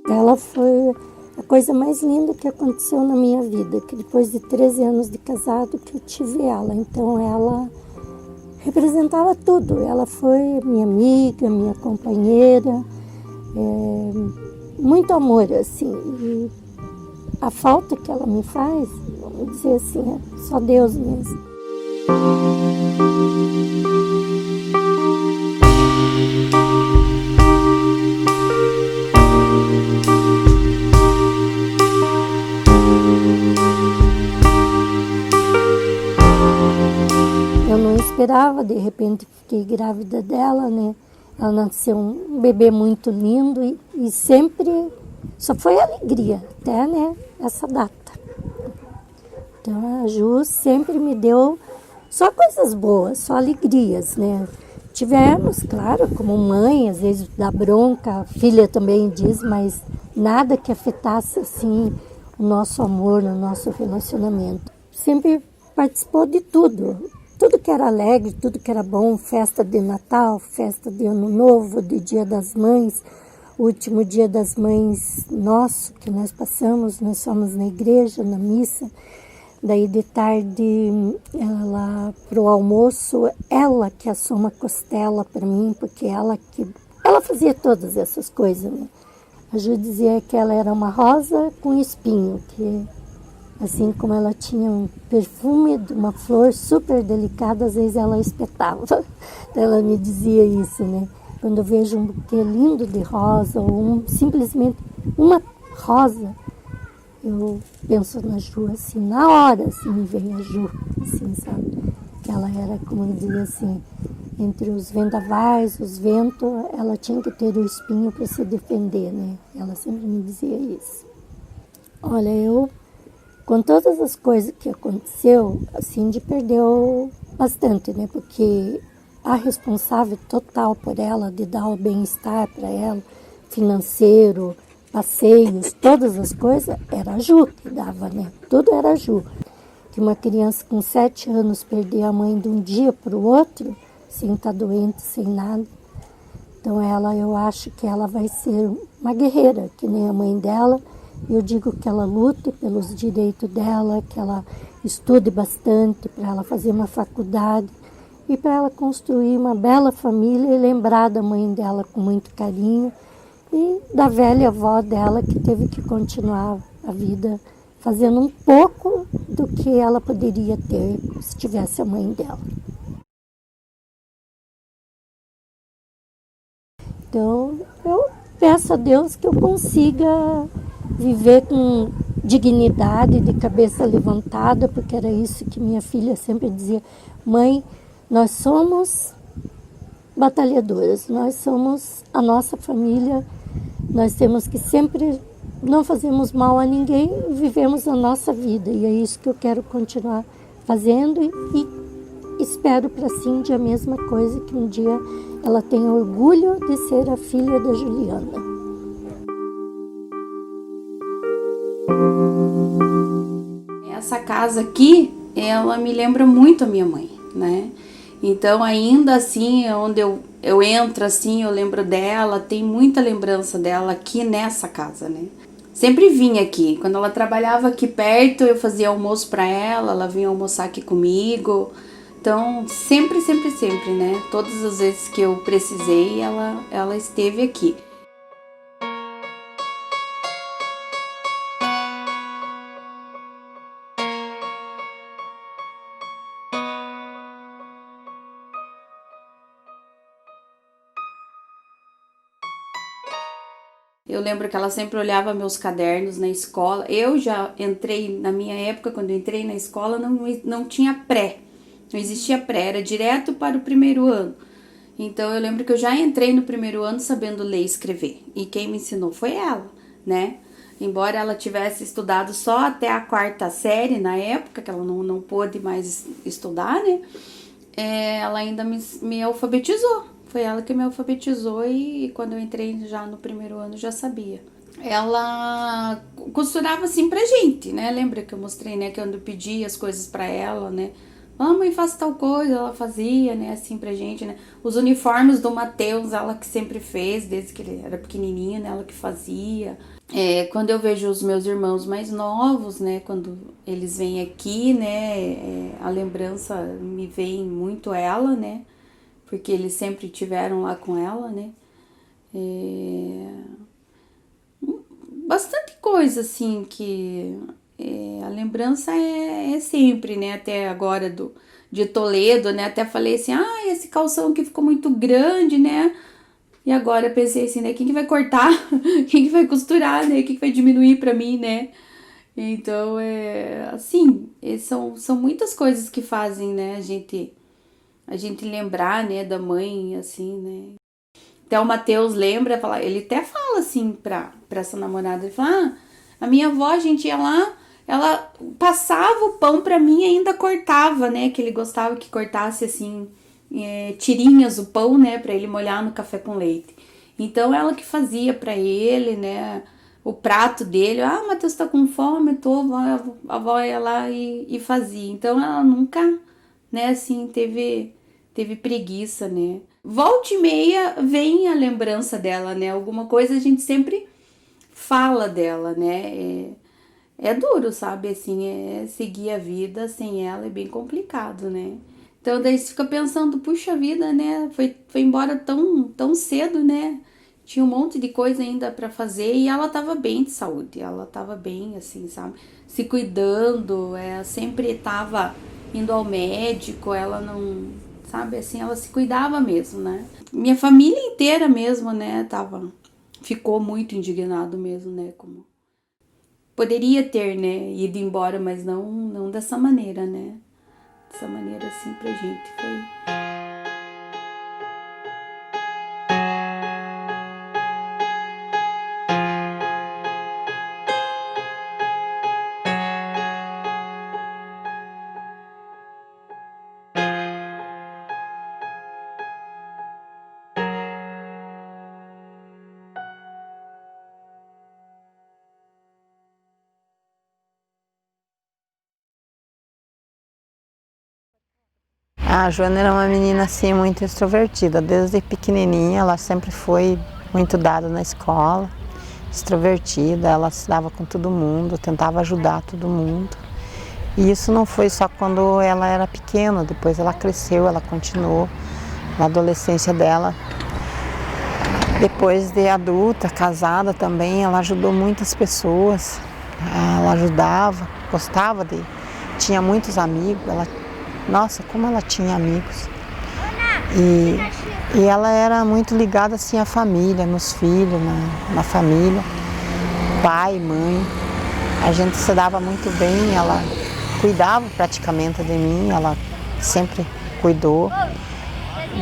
Ela foi a coisa mais linda que aconteceu na minha vida, que depois de 13 anos de casado que eu tive ela. Então ela representava tudo. Ela foi minha amiga, minha companheira, muito amor, assim. E a falta que ela me faz, vamos dizer assim, é só Deus mesmo. Eu não esperava, de repente fiquei grávida dela, né? Ela nasceu um bebê muito lindo e sempre só foi alegria, até, né, essa data. Então a Ju sempre me deu só coisas boas, só alegrias, né? Tivemos, claro, como mãe, às vezes dá bronca, a filha também diz, mas nada que afetasse assim o nosso amor, o nosso relacionamento. Sempre participou de tudo. Tudo que era alegre, tudo que era bom, festa de Natal, festa de Ano Novo, de Dia das Mães, o último Dia das Mães nosso que nós passamos, nós fomos na igreja, na missa, daí de tarde ela pro almoço, ela que assou uma costela para mim, porque ela fazia todas essas coisas, né? A Ju dizia que ela era uma rosa com espinho, que assim como ela tinha um perfume de uma flor super delicada, às vezes ela espetava. Então ela me dizia isso, né? Quando eu vejo um buquê lindo de rosa, ou simplesmente uma rosa, eu penso na Ju, assim, na hora, assim, me vem a Ju, assim, sabe? Que ela era, como eu dizia assim, entre os vendavais, os ventos, ela tinha que ter o espinho para se defender, né? Ela sempre me dizia isso. Olha, com todas as coisas que aconteceu, a Cindy perdeu bastante, né? Porque a responsável total por ela, de dar o bem-estar para ela, financeiro, passeios, todas as coisas, era a Ju que dava, né? Tudo era a Ju. Que uma criança com 7 anos perder a mãe de um dia para o outro, sem estar doente, sem nada. Então eu acho que ela vai ser uma guerreira, que nem a mãe dela. Eu digo que ela lute pelos direitos dela, que ela estude bastante para ela fazer uma faculdade e para ela construir uma bela família e lembrar da mãe dela com muito carinho e da velha avó dela que teve que continuar a vida fazendo um pouco do que ela poderia ter se tivesse a mãe dela. Então, eu peço a Deus que eu consiga viver com dignidade, de cabeça levantada, porque era isso que minha filha sempre dizia: mãe, nós somos batalhadoras, nós somos a nossa família, nós temos que sempre não fazermos mal a ninguém, vivemos a nossa vida, e é isso que eu quero continuar fazendo e espero para a Cindy a mesma coisa, que um dia ela tenha orgulho de ser a filha da Juliana. Essa casa aqui, ela me lembra muito a minha mãe, né? Então, ainda assim, onde eu entro assim, eu lembro dela, tem muita lembrança dela aqui nessa casa, né? Sempre vinha aqui. Quando ela trabalhava aqui perto, eu fazia almoço para ela vinha almoçar aqui comigo. Então, sempre, né? Todas as vezes que eu precisei, ela esteve aqui. Eu lembro que ela sempre olhava meus cadernos na escola. Eu já entrei, na minha época, quando eu entrei na escola, não tinha pré. Não existia pré, era direto para o primeiro ano. Então eu lembro que eu já entrei no primeiro ano sabendo ler e escrever. E quem me ensinou foi ela, né? Embora ela tivesse estudado só até a 4ª série na época, que ela não pôde mais estudar, né? Ela ainda me alfabetizou. Foi ela que me alfabetizou e quando eu entrei já no primeiro ano já sabia. Ela costurava assim pra gente, né? Lembra que eu mostrei, né? Que eu pedi as coisas pra ela, né? Ah, mãe, faz tal coisa, ela fazia, né, assim pra gente, né. Os uniformes do Matheus, ela que sempre fez, desde que ele era pequenininho, né, ela que fazia. Quando eu vejo os meus irmãos mais novos, né, quando eles vêm aqui, né, a lembrança me vem muito ela, né, porque eles sempre tiveram lá com ela, né. É, bastante coisa, assim, que a lembrança é sempre, né, até agora de Toledo, né, até falei assim, ah, esse calção que ficou muito grande, né, e agora eu pensei assim, né, quem que vai cortar, quem que vai costurar, né, quem que vai diminuir pra mim, né, então, assim, são muitas coisas que fazem, né, a gente lembrar, né, da mãe, assim, né. Até o Matheus lembra, ele até fala assim pra essa namorada, ele fala, a minha avó, a gente ia lá, ela passava o pão pra mim e ainda cortava, né, que ele gostava que cortasse assim, tirinhas o pão, né, pra ele molhar no café com leite. Então ela que fazia pra ele, né, o prato dele, o Matheus tá com fome, a avó ia lá e fazia. Então ela nunca, né, assim, teve preguiça, né. Volta e meia vem a lembrança dela, né? Alguma coisa a gente sempre fala dela, né? É duro, sabe? Assim, seguir a vida sem ela é bem complicado, né? Então daí você fica pensando, puxa vida, né? Foi embora tão cedo, né? Tinha um monte de coisa ainda pra fazer e ela tava bem de saúde, ela tava bem, assim, sabe? Se cuidando, sempre tava indo ao médico, ela não, sabe, assim, ela se cuidava mesmo, né? Minha família inteira mesmo, né, ficou muito indignado mesmo, né, como poderia ter, né, ido embora, mas não dessa maneira, né? Dessa maneira assim pra gente foi. A Joana era uma menina assim muito extrovertida, desde pequenininha ela sempre foi muito dada na escola, extrovertida, ela se dava com todo mundo, tentava ajudar todo mundo. E isso não foi só quando ela era pequena, depois ela cresceu, ela continuou na adolescência dela. Depois de adulta, casada também, ela ajudou muitas pessoas, ela ajudava, tinha muitos amigos, nossa, como ela tinha amigos. E ela era muito ligada assim à família, nos filhos, na família, pai, mãe. A gente se dava muito bem, ela cuidava praticamente de mim, ela sempre cuidou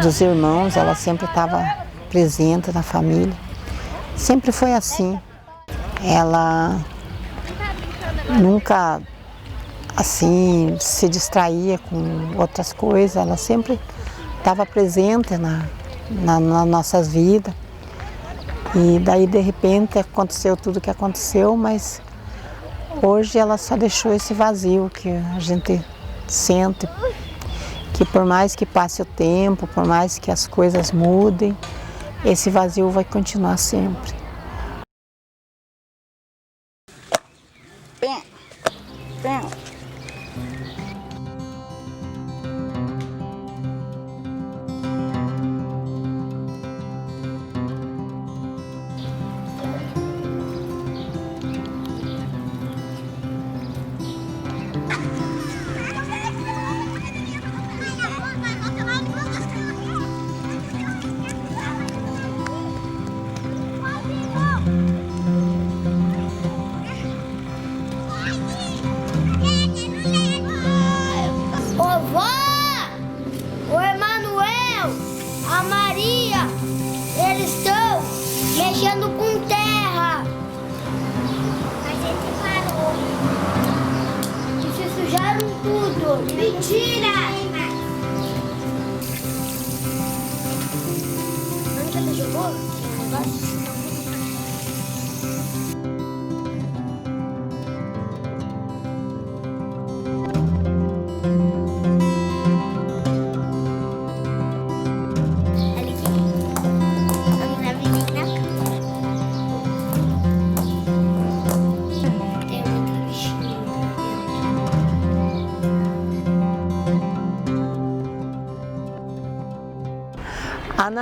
dos irmãos, ela sempre estava presente na família. Sempre foi assim. Ela nunca assim se distraía com outras coisas, ela sempre estava presente nas nossas vidas. E daí de repente aconteceu tudo o que aconteceu, mas hoje ela só deixou esse vazio que a gente sente, que por mais que passe o tempo, por mais que as coisas mudem, esse vazio vai continuar sempre. Mexendo com terra. Mas ele parou. E se sujaram tudo. Mentira! Onde ela jogou?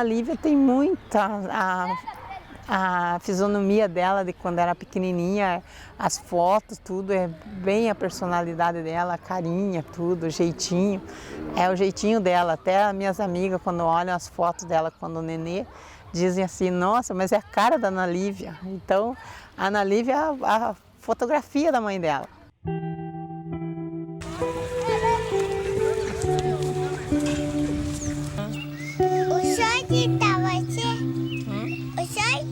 Ana Lívia tem muita, a fisionomia dela de quando era pequenininha, as fotos, tudo, é bem a personalidade dela, a carinha, tudo, o jeitinho. É o jeitinho dela, até as minhas amigas quando olham as fotos dela quando nenê, dizem assim, nossa, mas é a cara da Ana Lívia. Então, a Ana Lívia é a fotografia da mãe dela. O short tá você? O short?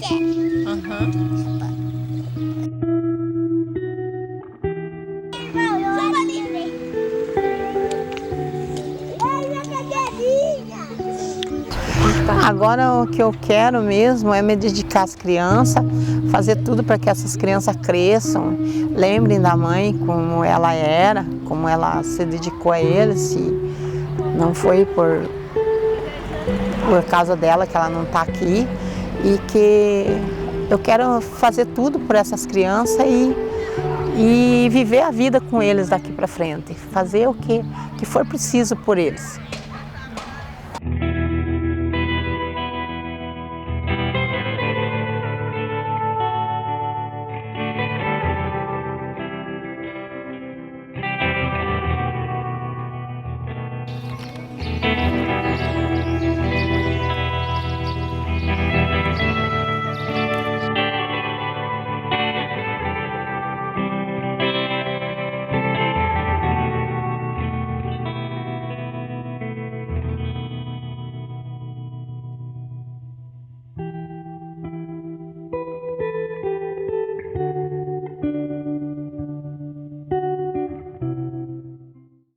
Agora o que eu quero mesmo é me dedicar às crianças, fazer tudo para que essas crianças cresçam, lembrem da mãe como ela era, como ela se dedicou a eles, se não foi por causa dela que ela não está aqui, e que eu quero fazer tudo por essas crianças e viver a vida com eles daqui para frente, fazer o que for preciso por eles.